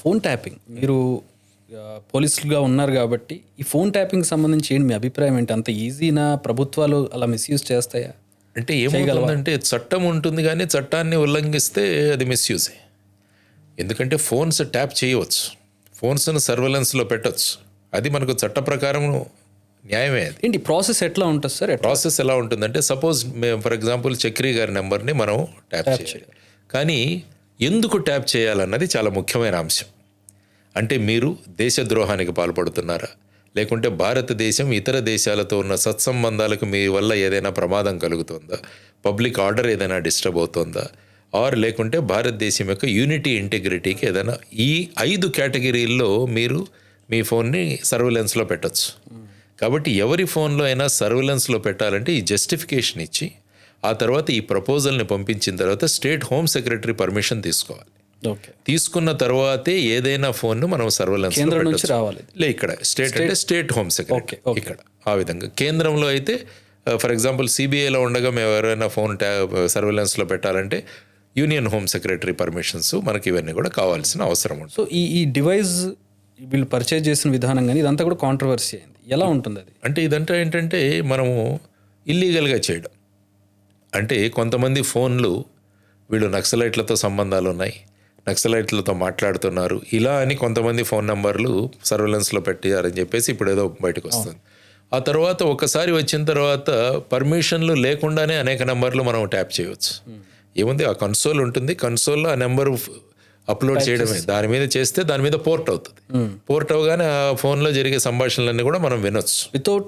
Phone tapping మీరు పోలీసులుగా ఉన్నారు కాబట్టి ఈ ఫోన్ ట్యాపింగ్ సంబంధించి ఏంటి మీ అభిప్రాయం ఏంటి? అంత ఈజీనా? ప్రభుత్వాలు అలా మిస్యూజ్ చేస్తాయా? అంటే ఏమవుతుందంటే చట్టం ఉంటుంది కానీ చట్టాన్ని ఉల్లంఘిస్తే అది మిస్యూజే. ఎందుకంటే ఫోన్స్ ట్యాప్ చేయవచ్చు, ఫోన్స్ను సర్వేలెన్స్లో పెట్టవచ్చు, అది మనకు చట్ట ప్రకారం న్యాయమే. అది ఏంటి ప్రాసెస్ ఎట్లా ఉంటుంది సార్? ప్రాసెస్ ఎలా ఉంటుందంటే సపోజ్ మేము ఫర్ ఎగ్జాంపుల్ చక్రి గారి నెంబర్ని మనం ట్యాప్ చేయాలి. కానీ ఎందుకు ట్యాప్ చేయాలన్నది చాలా ముఖ్యమైన అంశం. అంటే మీరు దేశద్రోహానికి పాల్పడుతున్నారా, లేకుంటే భారతదేశం ఇతర దేశాలతో ఉన్న సత్సంబంధాలకు మీ వల్ల ఏదైనా ప్రమాదం కలుగుతుందా, పబ్లిక్ ఆర్డర్ ఏదైనా డిస్టర్బ్ అవుతుందా, ఆర్ లేకుంటే భారతదేశం యొక్క యూనిటీ ఇంటిగ్రిటీకి ఏదైనా, ఈ 5 కేటగిరీల్లో మీరు మీ ఫోన్ని సర్వేలెన్స్లో పెట్టచ్చు. కాబట్టి ఎవరి ఫోన్లో అయినా సర్వేలెన్స్లో పెట్టాలంటే ఈ జస్టిఫికేషన్ ఇచ్చి ఆ తర్వాత ఈ ప్రపోజల్ని పంపించిన తర్వాత స్టేట్ హోమ్ సెక్రటరీ పర్మిషన్ తీసుకోవాలి. తీసుకున్న తర్వాతే ఏదైనా ఫోన్ను మనం సర్వేలెన్స్ రావాలి. ఇక్కడ స్టేట్ అంటే స్టేట్ హోమ్ సెక్రటరీ ఇక్కడ ఆ విధంగా. కేంద్రంలో అయితే ఫర్ ఎగ్జాంపుల్ సిబిఐలో ఉండగా మేము ఎవరైనా ఫోన్ సర్వేలెన్స్లో పెట్టాలంటే యూనియన్ హోమ్ సెక్రటరీ పర్మిషన్స్ మనకి ఇవన్నీ కూడా కావాల్సిన అవసరం ఉంటుంది. సో ఈ డివైస్ వీళ్ళు పర్చేజ్ చేసిన విధానం కానీ ఇదంతా కూడా కాంట్రవర్సీ అయింది. ఎలా ఉంటుంది అది? అంటే ఇదంతా ఏంటంటే మనము ఇల్లీగల్గా చేయడం. అంటే కొంతమంది ఫోన్లు వీళ్ళు నక్సలైట్లతో సంబంధాలు ఉన్నాయి, నక్సలైట్లతో మాట్లాడుతున్నారు ఇలా అని కొంతమంది ఫోన్ నెంబర్లు సర్వేలెన్స్లో పెట్టారని చెప్పేసి ఇప్పుడు ఏదో బయటకు వస్తుంది. ఆ తర్వాత ఒకసారి వచ్చిన తర్వాత పర్మిషన్లు లేకుండానే అనేక నెంబర్లు మనం ట్యాప్ చేయవచ్చు. ఏముంది, ఆ కన్సోల్ ఉంటుంది, కన్సోల్లో ఆ నెంబరు అప్లోడ్ చేయడమే. దాని మీద చేస్తే దాని మీద పోర్ట్ అవుతుంది. పోర్ట్ అవగానే ఆ ఫోన్లో జరిగే సంభాషణలన్నీ కూడా మనం వినొచ్చు. వితౌట్